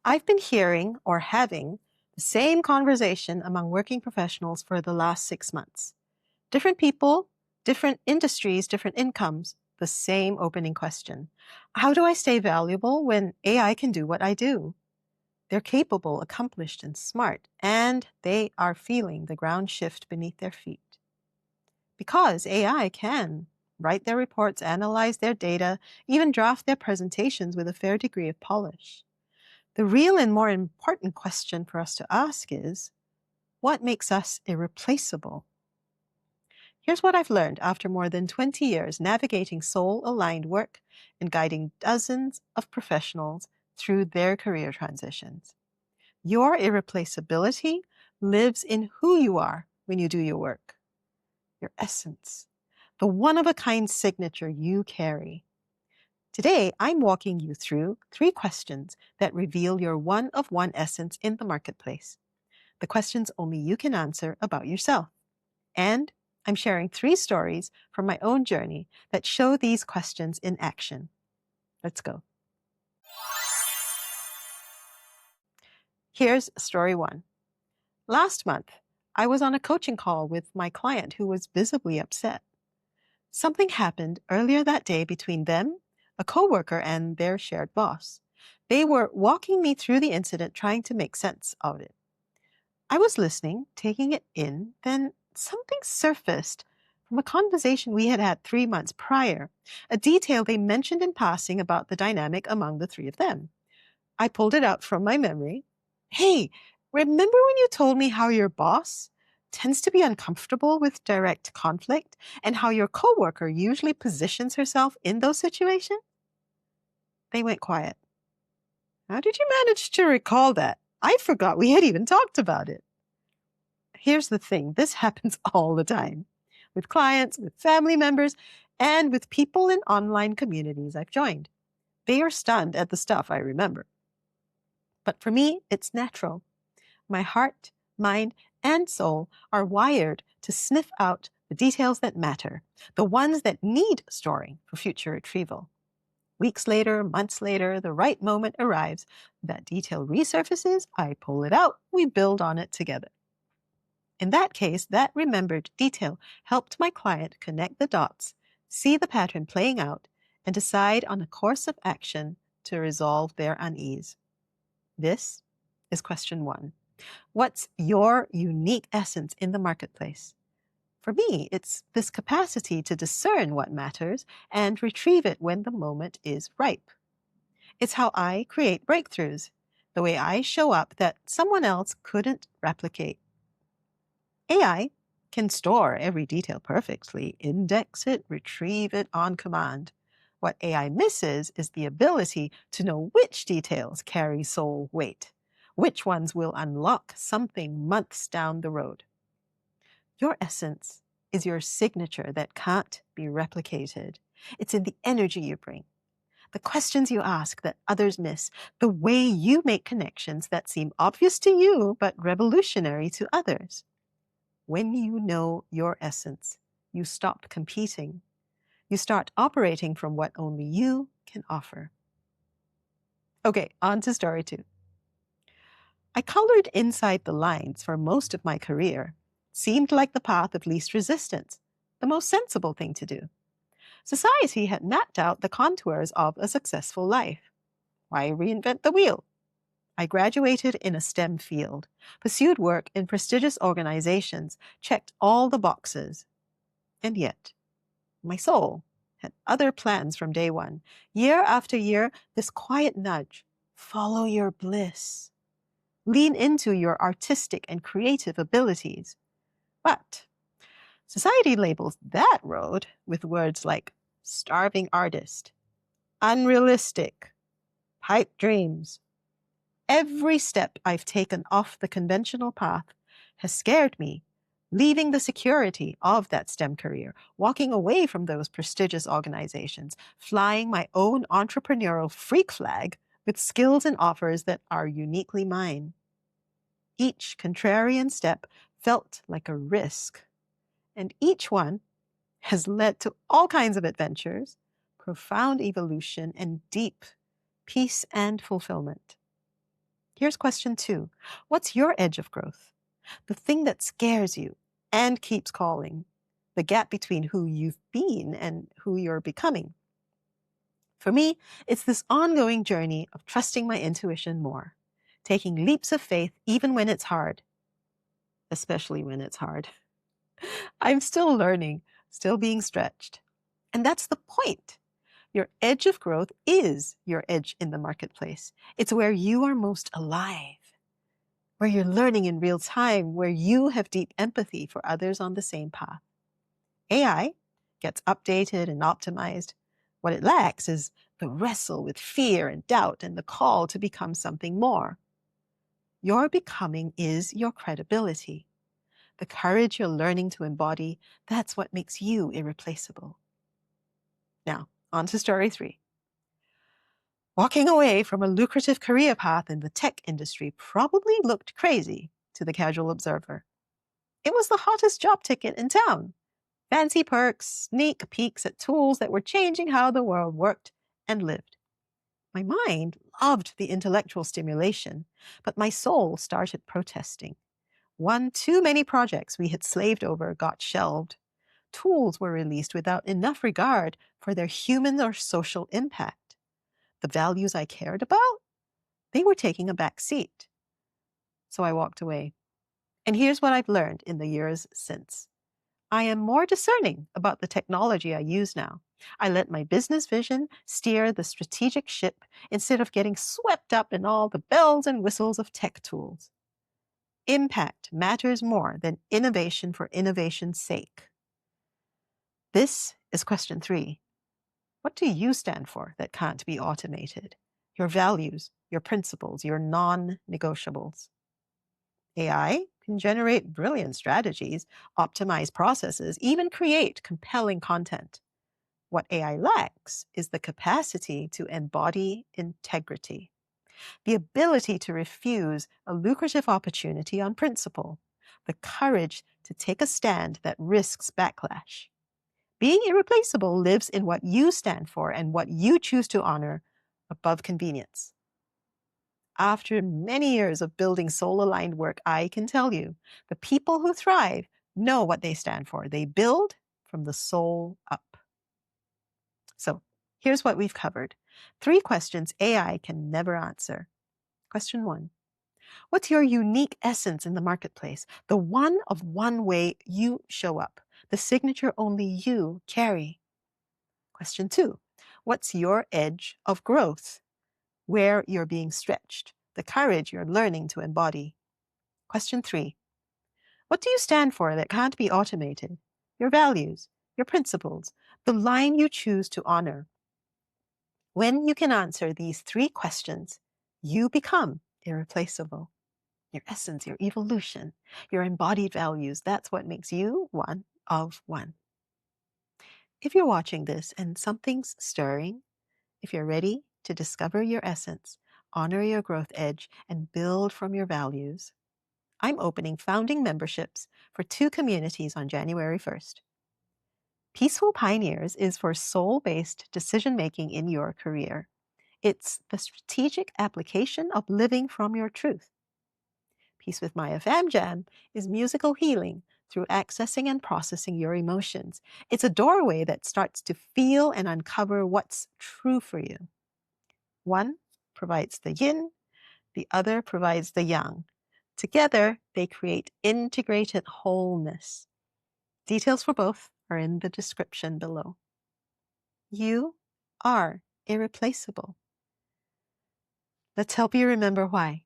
I've been hearing or having the same conversation among working professionals for the last 6 months. Different people, different industries, different incomes, the same opening question. How do I stay valuable when AI can do what I do? They're capable, accomplished, and smart, and they are feeling the ground shift beneath their feet. Because AI can write their reports, analyze their data, even draft their presentations with a fair degree of polish. The real and more important question for us to ask is, what makes us irreplaceable? Here's what I've learned after more than 20 years navigating soul-aligned work and guiding dozens of professionals through their career transitions. Your irreplaceability lives in who you are when you do your work, your essence, the one-of-a-kind signature you carry. Today, I'm walking you through 3 questions that reveal your one-of-one essence in the marketplace. The questions only you can answer about yourself. And I'm sharing 3 stories from my own journey that show these questions in action. Let's go. Here's story 1. Last month, I was on a coaching call with my client who was visibly upset. Something happened earlier that day between them, a coworker, and their shared boss. They were walking me through the incident, trying to make sense of it. I was listening, taking it in, then something surfaced from a conversation we had had 3 months prior, a detail they mentioned in passing about the dynamic among the 3 of them. I pulled it out from my memory. Hey, remember when you told me how your boss tends to be uncomfortable with direct conflict and how your coworker usually positions herself in those situations? They went quiet. How did you manage to recall that? I forgot we had even talked about it. Here's the thing, this happens all the time, with clients, with family members, and with people in online communities I've joined. They are stunned at the stuff I remember. But for me, it's natural. My heart, mind, and soul are wired to sniff out the details that matter, the ones that need storing for future retrieval. Weeks later, months later, the right moment arrives. That detail resurfaces, I pull it out, we build on it together. In that case, that remembered detail helped my client connect the dots, see the pattern playing out, and decide on a course of action to resolve their unease. This is question 1. What's your unique essence in the marketplace? For me, it's this capacity to discern what matters and retrieve it when the moment is ripe. It's how I create breakthroughs, the way I show up that someone else couldn't replicate. AI can store every detail perfectly, index it, retrieve it on command. What AI misses is the ability to know which details carry soul weight, which ones will unlock something months down the road. Your essence is your signature that can't be replicated. It's in the energy you bring, the questions you ask that others miss, the way you make connections that seem obvious to you but revolutionary to others. When you know your essence, you stop competing. You start operating from what only you can offer. Okay, on to story 2. I colored inside the lines for most of my career. Seemed like the path of least resistance, the most sensible thing to do. Society had mapped out the contours of a successful life. Why reinvent the wheel? I graduated in a STEM field, pursued work in prestigious organizations, checked all the boxes. And yet, my soul had other plans from day one. Year after year, this quiet nudge, follow your bliss. Lean into your artistic and creative abilities. But society labels that road with words like starving artist, unrealistic, pipe dreams. Every step I've taken off the conventional path has scared me, leaving the security of that STEM career, walking away from those prestigious organizations, flying my own entrepreneurial freak flag with skills and offers that are uniquely mine. Each contrarian step felt like a risk, and each one has led to all kinds of adventures, profound evolution, and deep peace and fulfillment. Here's question 2. What's your edge of growth? The thing that scares you and keeps calling. The gap between who you've been and who you're becoming. For me, it's this ongoing journey of trusting my intuition more, taking leaps of faith even when it's hard, especially when it's hard. I'm still learning, still being stretched. And that's the point. Your edge of growth is your edge in the marketplace. It's where you are most alive, where you're learning in real time, where you have deep empathy for others on the same path. AI gets updated and optimized. What it lacks is the wrestle with fear and doubt and the call to become something more. Your becoming is your credibility. The courage you're learning to embody, that's what makes you irreplaceable. Now, on to story 3. Walking away from a lucrative career path in the tech industry probably looked crazy to the casual observer. It was the hottest job ticket in town. Fancy perks, sneak peeks at tools that were changing how the world worked and lived. My mind loved the intellectual stimulation, but my soul started protesting. One too many projects we had slaved over got shelved. Tools were released without enough regard for their human or social impact. The values I cared about, they were taking a back seat. So I walked away. And here's what I've learned in the years since. I am more discerning about the technology I use now. I let my business vision steer the strategic ship instead of getting swept up in all the bells and whistles of tech tools. Impact matters more than innovation for innovation's sake. This is question 3. What do you stand for that can't be automated? Your values, your principles, your non-negotiables. AI can generate brilliant strategies, optimize processes, even create compelling content. What AI lacks is the capacity to embody integrity, the ability to refuse a lucrative opportunity on principle, the courage to take a stand that risks backlash. Being irreplaceable lives in what you stand for and what you choose to honor above convenience. After many years of building soul-aligned work, I can tell you, the people who thrive know what they stand for. They build from the soul up. So here's what we've covered. 3 questions AI can never answer. Question 1. What's your unique essence in the marketplace? The one of one way you show up, the signature only you carry. Question 2. What's your edge of growth? Where you're being stretched, the courage you're learning to embody. Question 3. What do you stand for that can't be automated? Your values, your principles, the line you choose to honor. When you can answer these 3 questions, you become irreplaceable. Your essence, your evolution, your embodied values, that's what makes you one of one. If you're watching this and something's stirring, if you're ready to discover your essence, honor your growth edge, and build from your values, I'm opening founding memberships for 2 communities on January 1st. Peaceful Pioneers is for soul-based decision-making in your career. It's the strategic application of living from your truth. Peace with Maya Fam Jam is musical healing through accessing and processing your emotions. It's a doorway that starts to feel and uncover what's true for you. One provides the yin, the other provides the yang. Together, they create integrated wholeness. Details for both are in the description below. You are irreplaceable. Let's help you remember why.